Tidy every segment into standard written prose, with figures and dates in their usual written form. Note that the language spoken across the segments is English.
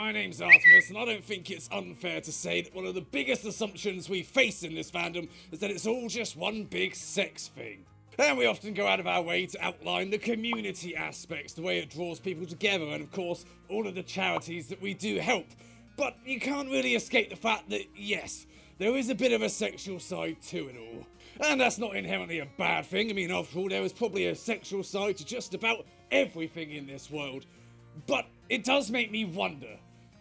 my name's Artemis, and I don't think it's unfair to say that one of the biggest assumptions we face in this fandom is that it's all just one big sex thing. And we often go out of our way to outline the community aspects, the way it draws people together, and of course, all of the charities that we do help. But you can't really escape the fact that, yes, there is a bit of a sexual side to it all. And that's not inherently a bad thing. I mean, after all, there is probably a sexual side to just about everything in this world. But it does make me wonder,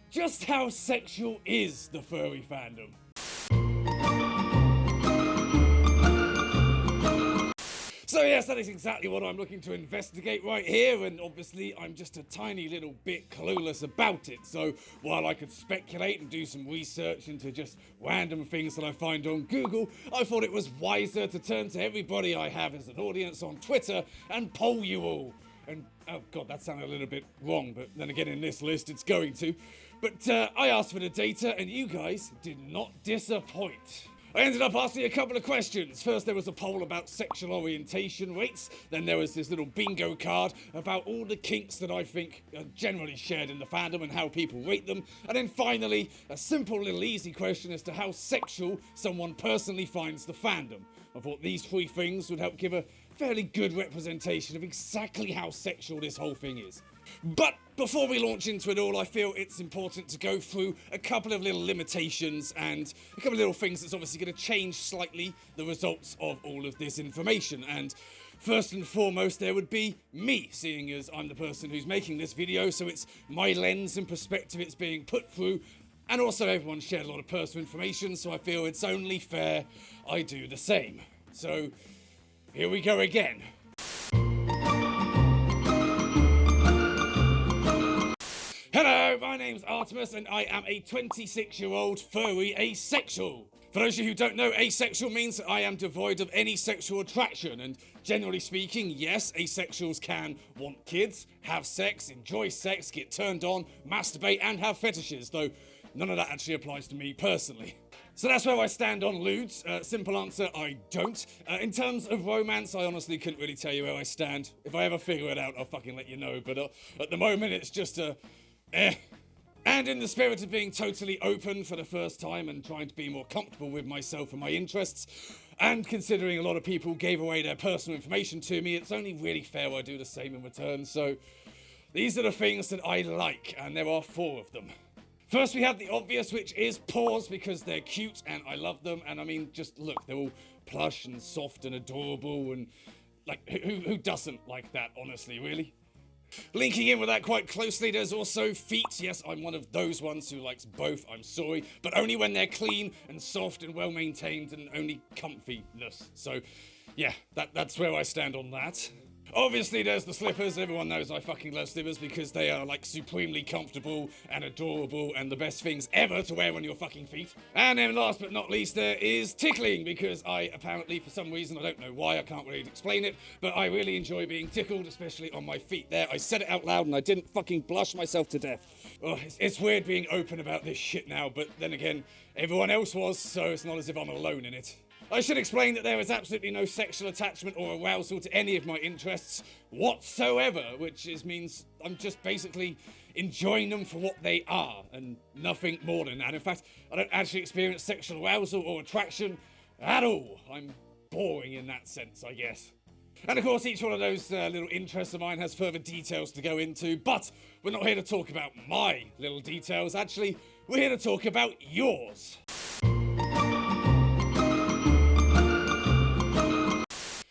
just how sexual is the furry fandom? So yes, that is exactly what I'm looking to investigate right here, and obviously I'm just a tiny little bit clueless about it, so while I could speculate and do some research into just random things that I find on Google, I thought it was wiser to turn to everybody I have as an audience on Twitter and poll you all. And, oh god, that sounded a little bit wrong, but then again in this list it's going to. But I asked for the data and you guys did not disappoint. I ended up asking a couple of questions. First there was a poll about sexual orientation rates, then there was this little bingo card about all the kinks that I think are generally shared in the fandom and how people rate them, and then finally a simple little easy question as to how sexual someone personally finds the fandom. I thought these three things would help give a fairly good representation of exactly how sexual this whole thing is. But before we launch into it all, I feel it's important to go through a couple of little limitations and a couple of little things that's obviously going to change slightly the results of all of this information. And first and foremost, there would be me, seeing as I'm the person who's making this video, so it's my lens and perspective it's being put through. And also everyone shared a lot of personal information, so I feel it's only fair I do the same. So here we go again. Hello, my name's Artemis and I am a 26-year-old furry asexual. For those of you who don't know, asexual means that I am devoid of any sexual attraction, and generally speaking, yes, asexuals can want kids, have sex, enjoy sex, get turned on, masturbate and have fetishes, though none of that actually applies to me personally. So that's where I stand on lewds. Simple answer, I don't. In terms of romance, I honestly couldn't really tell you where I stand. If I ever figure it out, I'll fucking let you know, but at the moment it's just a And in the spirit of being totally open for the first time and trying to be more comfortable with myself and my interests, and considering a lot of people gave away their personal information to me, it's only really fair I do the same in return. So these are the things that I like, and there are 4 of them. First we have the obvious, which is paws, because they're cute and I love them, and I mean, just look, they're all plush and soft and adorable, and like, who doesn't like that, honestly, really? Linking in with that quite closely, there's also feet. Yes, I'm one of those ones who likes both, I'm sorry, but only when they're clean and soft and well maintained and only comfiness. So yeah, that's where I stand on that. Obviously there's the slippers. Everyone knows I fucking love slippers because they are like supremely comfortable and adorable and the best things ever to wear on your fucking feet. And then last but not least there is tickling, because I apparently, for some reason, I don't know why, I can't really explain it, but I really enjoy being tickled, especially on my feet there. I said it out loud and I didn't fucking blush myself to death. Oh, it's weird being open about this shit now, but then again, everyone else was, so it's not as if I'm alone in it. I should explain that there is absolutely no sexual attachment or arousal to any of my interests whatsoever, which means I'm just basically enjoying them for what they are, and nothing more than that. In fact, I don't actually experience sexual arousal or attraction at all. I'm boring in that sense, I guess. And of course, each one of those little interests of mine has further details to go into, but we're not here to talk about my little details. Actually, we're here to talk about yours.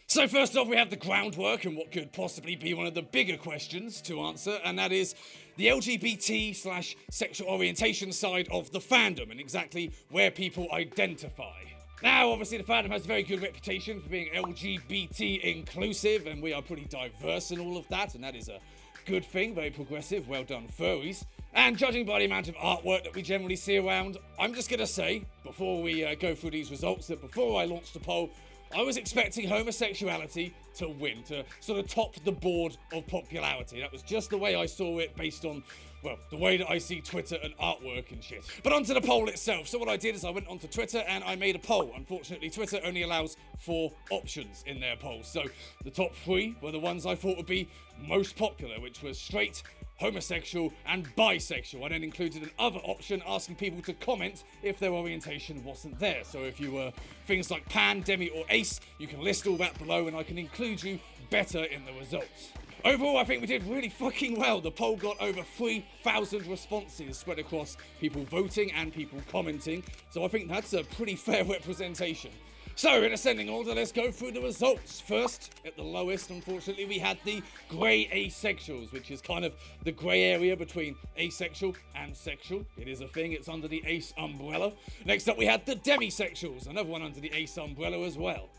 So first off, we have the groundwork and what could possibly be one of the bigger questions to answer, and that is the LGBT/sexual orientation side of the fandom and exactly where people identify. Now, obviously, the fandom has a very good reputation for being LGBT inclusive, and we are pretty diverse in all of that, and that is a good thing, very progressive, well done furries. And judging by the amount of artwork that we generally see around, I'm just gonna say, before we go through these results, that before I launched the poll, I was expecting homosexuality to win, to sort of top the board of popularity. That was just the way I saw it based on, well, the way that I see Twitter and artwork and shit. But onto the poll itself. So what I did is I went onto Twitter and I made a poll. Unfortunately, Twitter only allows 4 options in their polls. So the top 3 were the ones I thought would be most popular, which was straight, bi, homosexual, and bisexual. I then included an other option asking people to comment if their orientation wasn't there. So if you were things like pan, demi, or ace, you can list all that below and I can include you better in the results. Overall, I think we did really fucking well. The poll got over 3,000 responses spread across people voting and people commenting. So I think that's a pretty fair representation. So, in ascending order, let's go through the results. First, at the lowest, unfortunately, we had the grey asexuals, which is kind of the grey area between asexual and sexual. It is a thing, it's under the ace umbrella. Next up, we had the demisexuals, another one under the ace umbrella as well.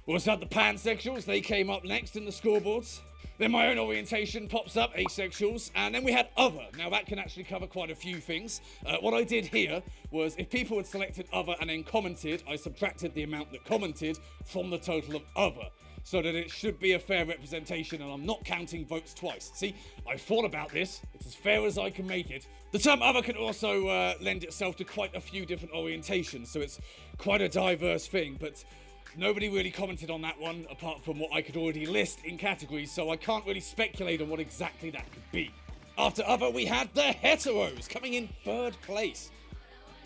We also had the pansexuals, they came up next in the scoreboards. Then my own orientation pops up, asexuals, and then we had other. Now that can actually cover quite a few things. What I did here was if people had selected other and then commented, I subtracted the amount that commented from the total of other, so that it should be a fair representation and I'm not counting votes twice. See, I thought about this, it's as fair as I can make it. The term other can also lend itself to quite a few different orientations, so it's quite a diverse thing, but nobody really commented on that one, apart from what I could already list in categories, so I can't really speculate on what exactly that could be. After other, we had the heteros, coming in third place.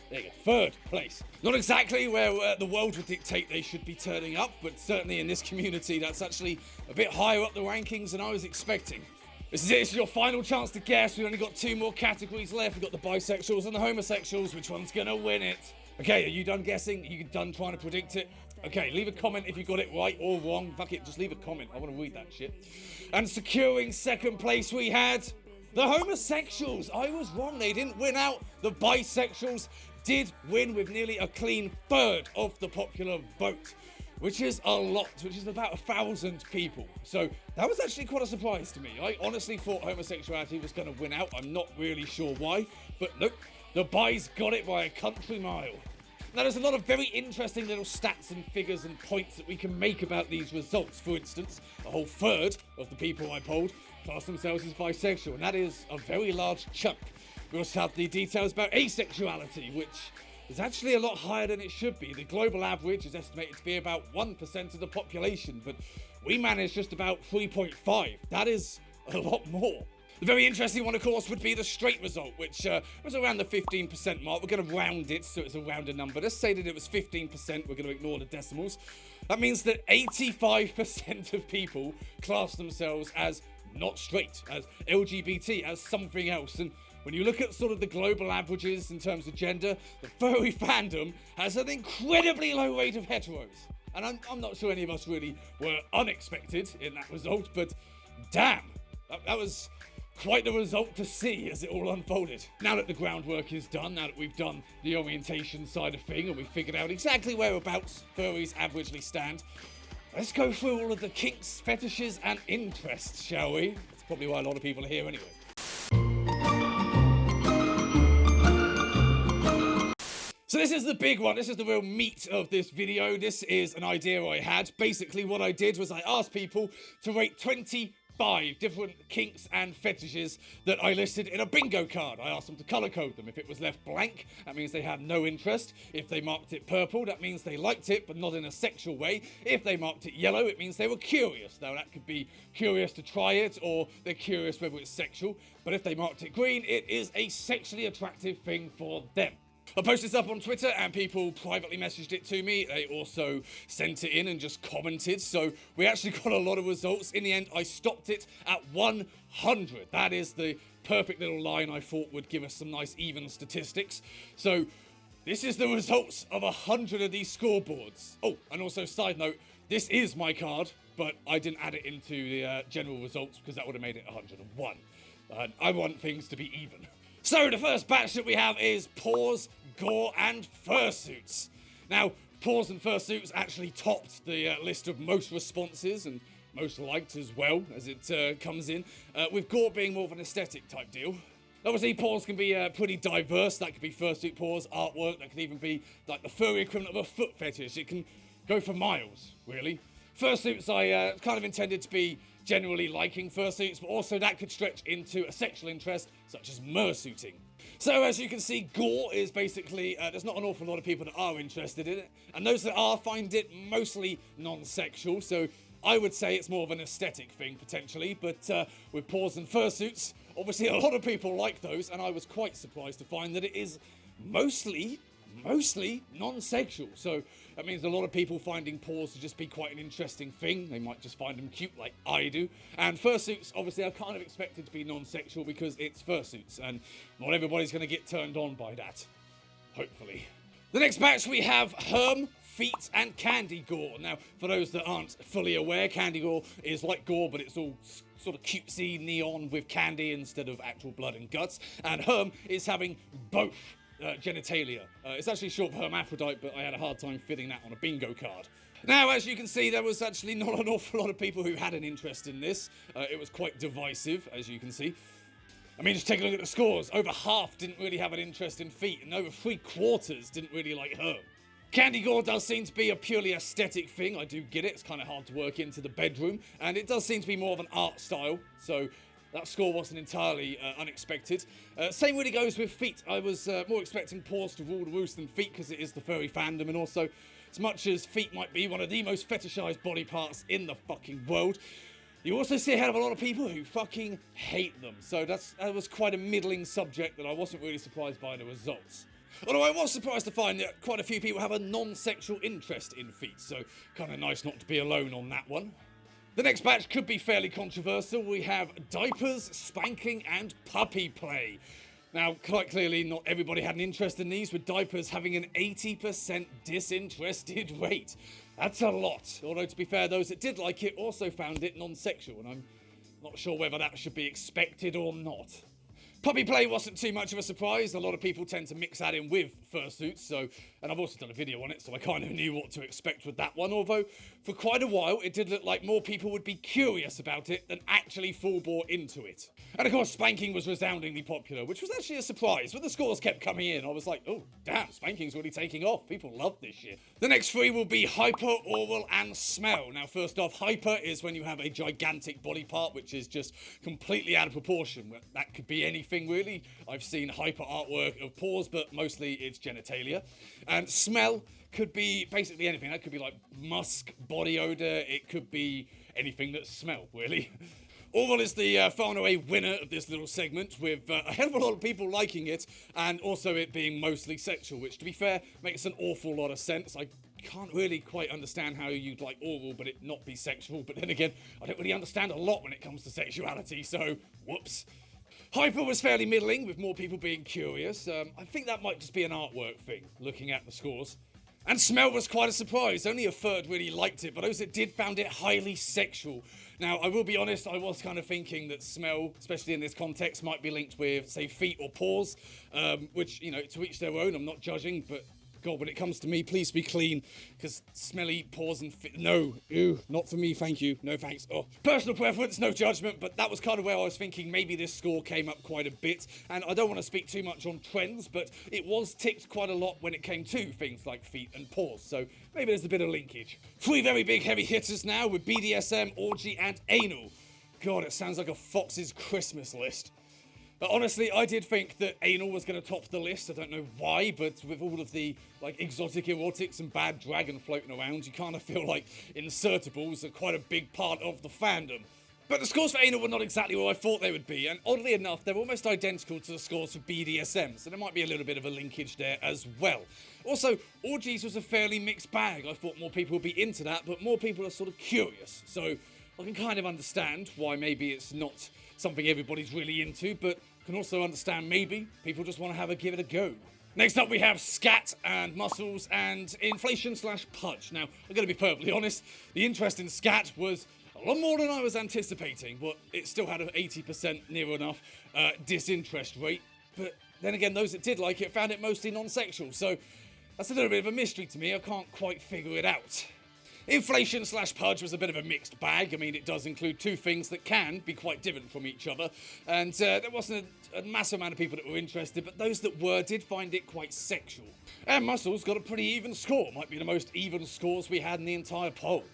There you go, third place. Not exactly where the world would dictate they should be turning up, but certainly in this community, that's actually a bit higher up the rankings than I was expecting. This is it, this is your final chance to guess. We've only got 2 more categories left. We've got the bisexuals and the homosexuals. Which one's gonna win it? Okay, are you done guessing? Are you done trying to predict it? Okay, leave a comment if you got it right or wrong. Fuck it, just leave a comment. I want to read that shit. And securing second place, we had the homosexuals. I was wrong. They didn't win out. The bisexuals did win with nearly a clean third of the popular vote, which is a lot, which is about 1,000 people. So that was actually quite a surprise to me. I honestly thought homosexuality was going to win out. I'm not really sure why, but nope, the bis got it by a country mile. Now, there's a lot of very interesting little stats and figures and points that we can make about these results. For instance, a whole third of the people I polled class themselves as bisexual, and that is a very large chunk. We also have the details about asexuality, which is actually a lot higher than it should be. The global average is estimated to be about 1% of the population, but we managed just about 3.5. That is a lot more. The very interesting one, of course, would be the straight result, which was around the 15% mark. We're going to round it so it's a rounder number. Let's say that it was 15%. We're going to ignore the decimals. That means that 85% of people class themselves as not straight, as LGBT, as something else. And when you look at sort of the global averages in terms of gender, the furry fandom has an incredibly low rate of heteros. And I'm not sure any of us really were unexpected in that result, but damn, that was quite the result to see as it all unfolded. Now that the groundwork is done, now that we've done the orientation side of thing and we've figured out exactly whereabouts furries averagely stand, let's go through all of the kinks, fetishes and interests, shall we? That's probably why a lot of people are here anyway. So this is the big one, this is the real meat of this video. This is an idea I had. Basically what I did was I asked people to rate 25 different kinks and fetishes that I listed in a bingo card. I asked them to colour code them. If it was left blank, that means they had no interest. If they marked it purple, that means they liked it, but not in a sexual way. If they marked it yellow, it means they were curious. Now that could be curious to try it, or they're curious whether it's sexual. But if they marked it green, it is a sexually attractive thing for them. I posted this up on Twitter and people privately messaged it to me. They also sent it in and just commented. So we actually got a lot of results. In the end, I stopped it at 100. That is the perfect little line I thought would give us some nice even statistics. So this is the results of 100 of these scoreboards. Oh, and also side note, this is my card, but I didn't add it into the general results because that would have made it 101. I want things to be even. So the first batch that we have is paws, gore and fursuits. Now, paws and fursuits actually topped the list of most responses and most liked as well as it comes in, with gore being more of an aesthetic type deal. Obviously, paws can be pretty diverse. That could be fursuit paws, artwork. That could even be like the furry equivalent of a foot fetish. It can go for miles, really. Fursuits I kind of intended to be generally liking fursuits, but also that could stretch into a sexual interest, such as mersuiting. So as you can see, gore is basically, there's not an awful lot of people that are interested in it, and those that are find it mostly non-sexual, so I would say it's more of an aesthetic thing, potentially, but with paws and fursuits, obviously a lot of people like those, and I was quite surprised to find that it is mostly non-sexual. So that means a lot of people finding paws to just be quite an interesting thing. They might just find them cute like I do. And fursuits, obviously, I kind of expected to be non-sexual because it's fursuits, and not everybody's going to get turned on by that. Hopefully. The next batch we have Herm, Feet, and Candy Gore. Now, for those that aren't fully aware, Candy Gore is like Gore, but it's all sort of cutesy neon with candy instead of actual blood and guts. And Herm is having both genitalia. It's actually short for hermaphrodite, but I had a hard time fitting that on a bingo card. Now, as you can see, there was actually not an awful lot of people who had an interest in this. It was quite divisive, as you can see. I mean, just take a look at the scores. Over half didn't really have an interest in feet, and over 3/4 didn't really like Herm. Candy Gore does seem to be a purely aesthetic thing. I do get it. It's kind of hard to work into the bedroom, and it does seem to be more of an art style, so that score wasn't entirely unexpected. Same really goes with feet. I was more expecting paws to rule the roost than feet because it is the furry fandom, and also, as much as feet might be one of the most fetishized body parts in the fucking world, you also see a hell of a lot of people who fucking hate them. So that was quite a middling subject that I wasn't really surprised by the results. Although I was surprised to find that quite a few people have a non-sexual interest in feet, so kind of nice not to be alone on that one. The next batch could be fairly controversial. We have diapers, spanking, and puppy play. Now, quite clearly, not everybody had an interest in these, with diapers having an 80% disinterested rate. That's a lot. Although, to be fair, those that did like it also found it non-sexual, and I'm not sure whether that should be expected or not. Puppy play wasn't too much of a surprise. A lot of people tend to mix that in with fursuits, and I've also done a video on it, so I kind of knew what to expect with that one, although for quite a while it did look like more people would be curious about it than actually full bore into it. And of course, spanking was resoundingly popular, which was actually a surprise. When the scores kept coming in, I was like, oh, damn, spanking's really taking off. People love this shit. The next three will be hyper, oral, and smell. Now, first off, hyper is when you have a gigantic body part, which is just completely out of proportion. That could be anything, really. I've seen hyper artwork of paws, but mostly it's genitalia. And smell could be basically anything. That could be like musk, body odor. It could be anything that smell, really. Oral is the far and away winner of this little segment, with a hell of a lot of people liking it, and also it being mostly sexual, which, to be fair, makes an awful lot of sense. I can't really quite understand how you'd like oral but it not be sexual, but then again, I don't really understand a lot when it comes to sexuality, so whoops. Hyper was fairly middling, with more people being curious. I think that might just be an artwork thing, looking at the scores. And smell was quite a surprise. Only a third really liked it, but those that did found it highly sexual. Now, I will be honest, I was kind of thinking that smell, especially in this context, might be linked with, say, feet or paws, which, you know, to each their own. I'm not judging, but God, when it comes to me, please be clean, because smelly paws and feet, no, ew, not for me, thank you, no thanks. Oh, personal preference, no judgment, but that was kind of where I was thinking maybe this score came up quite a bit, and I don't want to speak too much on trends, but it was ticked quite a lot when it came to things like feet and paws, so maybe there's a bit of linkage. Three very big heavy hitters now with BDSM, orgy, and anal. God, it sounds like a Fox's Christmas list. But honestly, I did think that anal was going to top the list. I don't know why, but with all of the like exotic erotics and bad dragon floating around, you kind of feel like insertables are quite a big part of the fandom. But the scores for anal were not exactly where I thought they would be, and oddly enough, they're almost identical to the scores for BDSM, so there might be a little bit of a linkage there as well. Also, orgies was a fairly mixed bag. I thought more people would be into that, but more people are sort of curious, so I can kind of understand why maybe it's not something everybody's really into, but can also understand maybe people just want to give it a go. Next up we have scat and muscles and inflation/pudge. Now, I'm going to be perfectly honest, the interest in scat was a lot more than I was anticipating, but it still had an 80% near enough disinterest rate. But then again, those that did like it found it mostly non-sexual, so that's a little bit of a mystery to me. I can't quite figure it out. Inflation/pudge was a bit of a mixed bag. I mean, it does include two things that can be quite different from each other. And there wasn't a massive amount of people that were interested, but those that were did find it quite sexual. And muscles got a pretty even score. Might be the most even scores we had in the entire poll.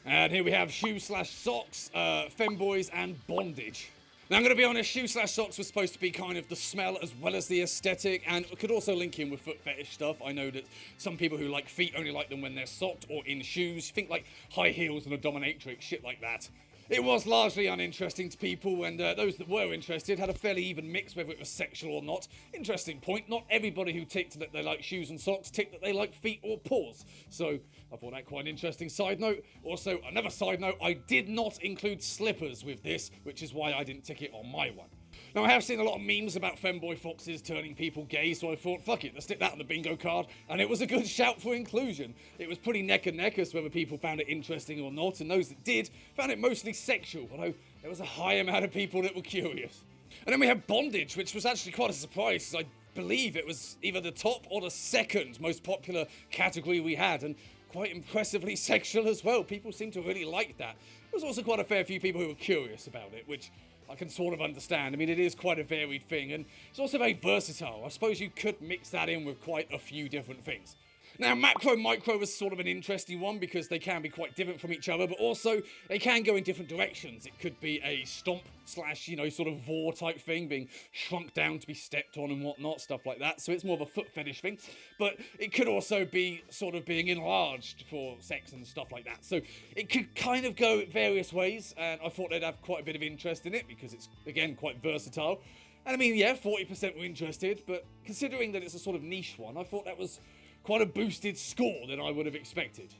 And here we have shoes/socks, femboys, and bondage. Now, I'm going to be honest, shoes/socks was supposed to be kind of the smell as well as the aesthetic, and it could also link in with foot fetish stuff. I know that some people who like feet only like them when they're socked or in shoes. Think like high heels and a dominatrix, shit like that. It was largely uninteresting to people, and those that were interested had a fairly even mix whether it was sexual or not. Interesting point, not everybody who ticked that they like shoes and socks ticked that they like feet or paws. So I thought that quite an interesting side note. Also, another side note, I did not include slippers with this, which is why I didn't tick it on my one. Now, I have seen a lot of memes about femboy foxes turning people gay, so I thought, fuck it, let's stick that on the bingo card, and it was a good shout for inclusion. It was pretty neck and neck as to whether people found it interesting or not, and those that did found it mostly sexual, although there was a high amount of people that were curious. And then we have bondage, which was actually quite a surprise. I believe it was either the top or the second most popular category we had, and quite impressively sexual as well. People seem to really like that. There was also quite a fair few people who were curious about it, which I can sort of understand. I mean, it is quite a varied thing, and it's also very versatile. I suppose you could mix that in with quite a few different things. Now, macro-micro is sort of an interesting one because they can be quite different from each other, but also they can go in different directions. It could be a stomp slash, sort of vor type thing, being shrunk down to be stepped on and whatnot, stuff like that. So it's more of a foot fetish thing, but it could also be sort of being enlarged for sex and stuff like that. So it could kind of go various ways, and I thought they'd have quite a bit of interest in it because it's, again, quite versatile. And I mean, yeah, 40% were interested, but considering that it's a sort of niche one, I thought that was quite a boosted score than I would have expected.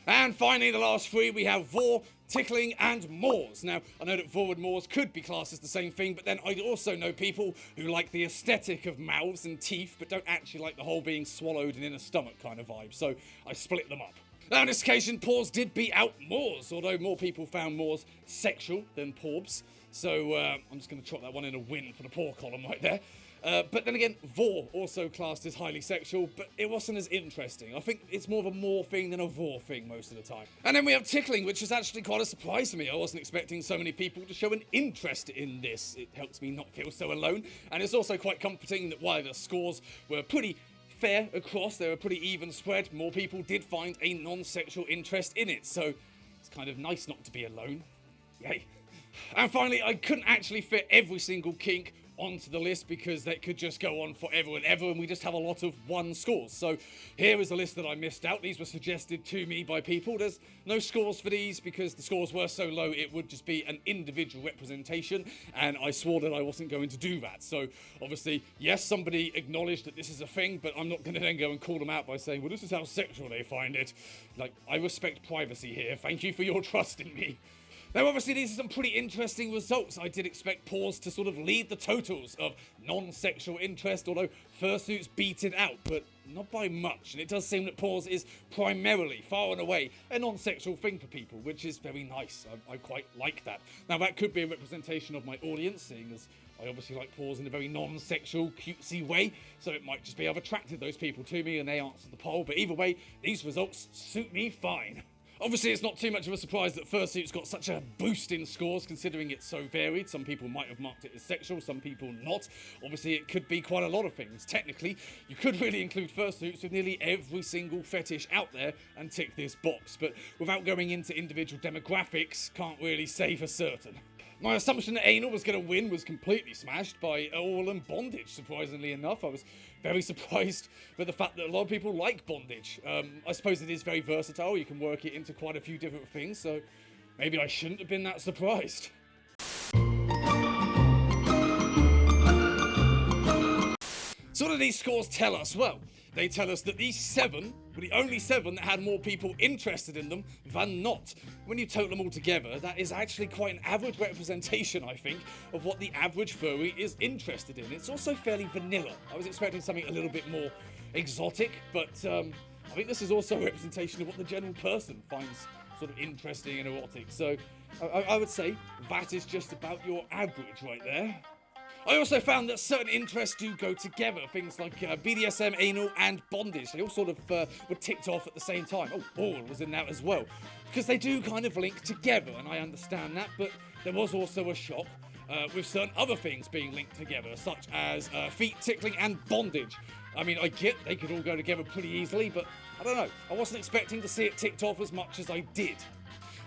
And finally, the last three, we have vor, tickling, and moors. Now, I know that vor and moors could be classed as the same thing, but then I also know people who like the aesthetic of mouths and teeth, but don't actually like the whole being swallowed and in a stomach kind of vibe, so I split them up. Now, on this occasion, paws did beat out moors, although more people found moors sexual than porbs, so I'm just going to chalk that one in a win for the paw column right there. But then again, vor also classed as highly sexual, but it wasn't as interesting. I think it's more of a moor thing than a vor thing most of the time. And then we have tickling, which is actually quite a surprise to me. I wasn't expecting so many people to show an interest in this. It helps me not feel so alone. And it's also quite comforting that while the scores were pretty fair across, they were pretty even spread, more people did find a non-sexual interest in it. So it's kind of nice not to be alone. Yay. And finally, I couldn't actually fit every single kink onto the list because that could just go on forever and ever, and we just have a lot of one scores. So here is a list that I missed out. These were suggested to me by people. There's no scores for these because the scores were so low it would just be an individual representation, and I swore that I wasn't going to do that. So obviously, yes, somebody acknowledged that this is a thing, but I'm not going to then go and call them out by saying, well, this is how sexual they find it. Like, I respect privacy here. Thank you for your trust in me. Now, obviously, these are some pretty interesting results. I did expect paws to sort of lead the totals of non-sexual interest, although fursuits beat it out, but not by much. And it does seem that paws is primarily, far and away, a non-sexual thing for people, which is very nice. I quite like that. Now, that could be a representation of my audience, seeing as I obviously like paws in a very non-sexual, cutesy way, so it might just be I've attracted those people to me and they answered the poll, but either way, these results suit me fine. Obviously, it's not too much of a surprise that Fursuit's got such a boost in scores, considering it's so varied. Some people might have marked it as sexual, some people not. Obviously, it could be quite a lot of things. Technically, you could really include Fursuits with nearly every single fetish out there and tick this box, but without going into individual demographics, can't really say for certain. My assumption that anal was going to win was completely smashed by oral and bondage, surprisingly enough. I was very surprised with the fact that a lot of people like bondage. I suppose it is very versatile. You can work it into quite a few different things, so maybe I shouldn't have been that surprised. So what do these scores tell us? Well, they tell us that these 7 were the only 7 that had more people interested in them than not. When you total them all together, that is actually quite an average representation, I think, of what the average furry is interested in. It's also fairly vanilla. I was expecting something a little bit more exotic, but I think this is also a representation of what the general person finds sort of interesting and erotic. So I would say that is just about your average right there. I also found that certain interests do go together, things like BDSM, anal, and bondage. They all sort of were ticked off at the same time. Oh, ball was in that as well. Because they do kind of link together, and I understand that, but there was also a shock with certain other things being linked together, such as feet tickling and bondage. I mean, I get they could all go together pretty easily, but I don't know. I wasn't expecting to see it ticked off as much as I did.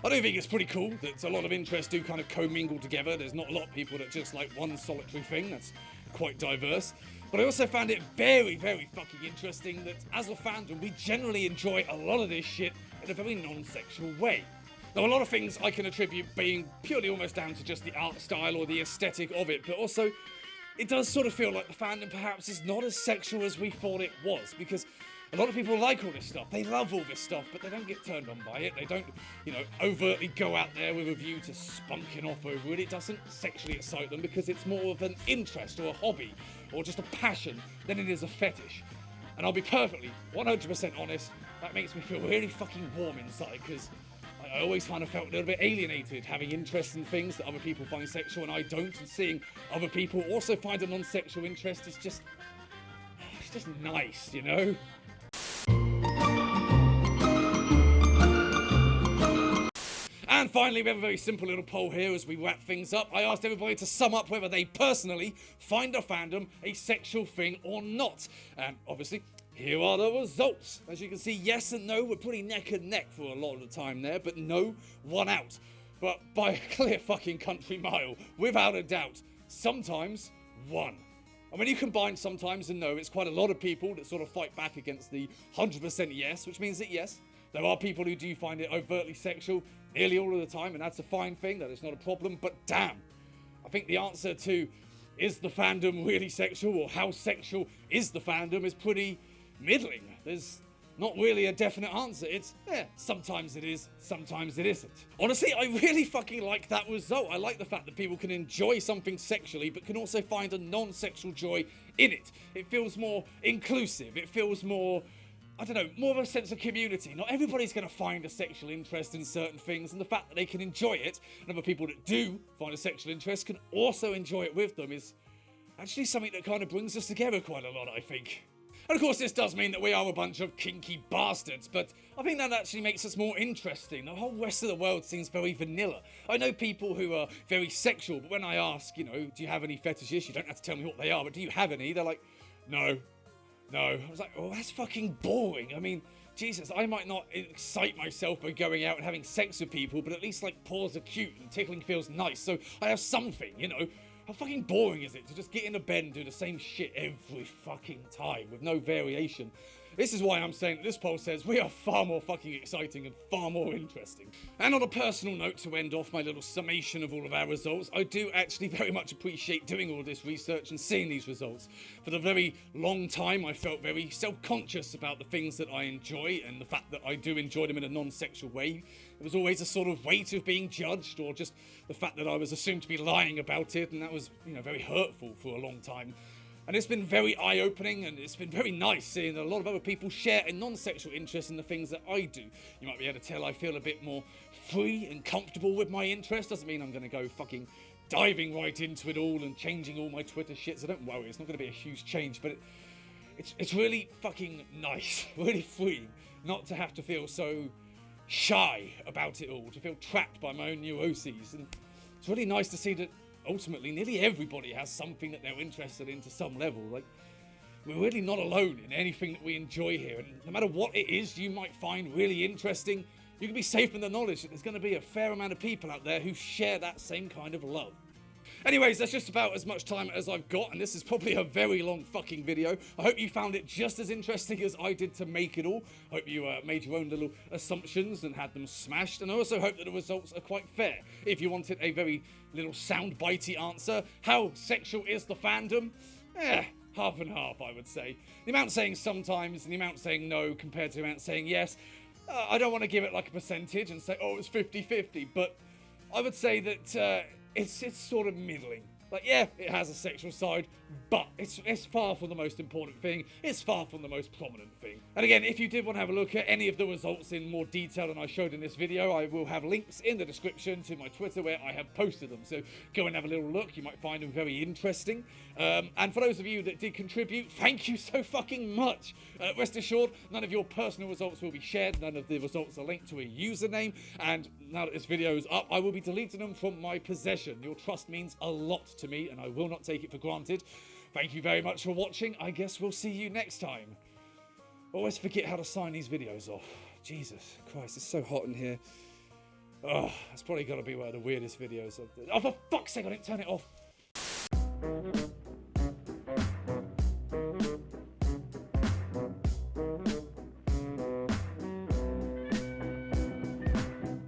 I do think it's pretty cool that a lot of interests do kind of commingle together. There's not a lot of people that just like one solitary thing. That's quite diverse. But I also found it very, very fucking interesting that as a fandom, we generally enjoy a lot of this shit in a very non-sexual way. Now, a lot of things I can attribute being purely almost down to just the art style or the aesthetic of it, but also it does sort of feel like the fandom perhaps is not as sexual as we thought it was, because a lot of people like all this stuff. They love all this stuff, but they don't get turned on by it. They don't, overtly go out there with a view to spunking off over it. It doesn't sexually excite them because it's more of an interest or a hobby or just a passion than it is a fetish. And I'll be perfectly 100% honest, that makes me feel really fucking warm inside, because I always kind of felt a little bit alienated having interest in things that other people find sexual and I don't, and seeing other people also find a non-sexual interest is just, it's just nice, you know? And finally, we have a very simple little poll here as we wrap things up. I asked everybody to sum up whether they personally find a fandom a sexual thing or not. And obviously, here are the results. As you can see, yes and no were pretty neck and neck for a lot of the time there, but no won out. But by a clear fucking country mile, without a doubt, sometimes won. And when you combine sometimes and no, it's quite a lot of people that sort of fight back against the 100% yes, which means that yes, there are people who do find it overtly sexual nearly all of the time, and that's a fine thing, that is not a problem, but damn, I think the answer to is the fandom really sexual, or how sexual is the fandom, is pretty middling. There's not really a definite answer. It's, sometimes it is, sometimes it isn't. Honestly, I really fucking like that result. I like the fact that people can enjoy something sexually, but can also find a non-sexual joy in it. It feels more inclusive. It feels more, I don't know, more of a sense of community. Not everybody's going to find a sexual interest in certain things, and the fact that they can enjoy it, and other people that do find a sexual interest can also enjoy it with them, is actually something that kind of brings us together quite a lot, I think. And of course, this does mean that we are a bunch of kinky bastards, but I think that actually makes us more interesting. The whole rest of the world seems very vanilla. I know people who are very sexual, but when I ask, do you have any fetishes? You don't have to tell me what they are, but do you have any? They're like, no. I was like, oh, that's fucking boring. I mean, Jesus, I might not excite myself by going out and having sex with people, but at least, paws are cute and tickling feels nice, so I have something, How fucking boring is it to just get in a bed and do the same shit every fucking time with no variation? This is why I'm saying that this poll says we are far more fucking exciting and far more interesting. And on a personal note, to end off my little summation of all of our results, I do actually very much appreciate doing all this research and seeing these results. For the very long time, I felt very self-conscious about the things that I enjoy, and the fact that I do enjoy them in a non-sexual way. There was always a sort of weight of being judged, or just the fact that I was assumed to be lying about it, and that was, very hurtful for a long time. And it's been very eye-opening, and it's been very nice seeing that a lot of other people share a non-sexual interest in the things that I do. You might be able to tell I feel a bit more free and comfortable with my interest. Doesn't mean I'm going to go fucking diving right into it all and changing all my Twitter shit, so don't worry, it's not going to be a huge change, but it's really fucking nice, really freeing, not to have to feel so shy about it all, to feel trapped by my own neuroses. And it's really nice to see that ultimately nearly everybody has something that they're interested in to some level. We're really not alone in anything that we enjoy here, and no matter what it is you might find really interesting, you can be safe in the knowledge that there's going to be a fair amount of people out there who share that same kind of love. Anyways, that's just about as much time as I've got, and this is probably a very long fucking video. I hope you found it just as interesting as I did to make it all. I hope you made your own little assumptions and had them smashed, and I also hope that the results are quite fair. If you wanted a very little sound-bitey answer, how sexual is the fandom? Half and half, I would say. The amount saying sometimes and the amount saying no compared to the amount saying yes, I don't want to give it like a percentage and say, oh, it's 50-50, but I would say that it's sort of middling. It has a sexual side, but it's far from the most important thing. It's far from the most prominent thing. And again, if you did want to have a look at any of the results in more detail than I showed in this video, I will have links in the description to my Twitter where I have posted them. So go and have a little look. You might find them very interesting. And for those of you that did contribute, thank you so fucking much. Rest assured, none of your personal results will be shared. None of the results are linked to a username. And now that this video is up, I will be deleting them from my possession. Your trust means a lot to me, and I will not take it for granted. Thank you very much for watching. I guess we'll see you next time. Always forget how to sign these videos off. Jesus Christ, it's so hot in here. Oh, that's probably got to be one of the weirdest videos. Oh, for fuck's sake, I didn't turn it off.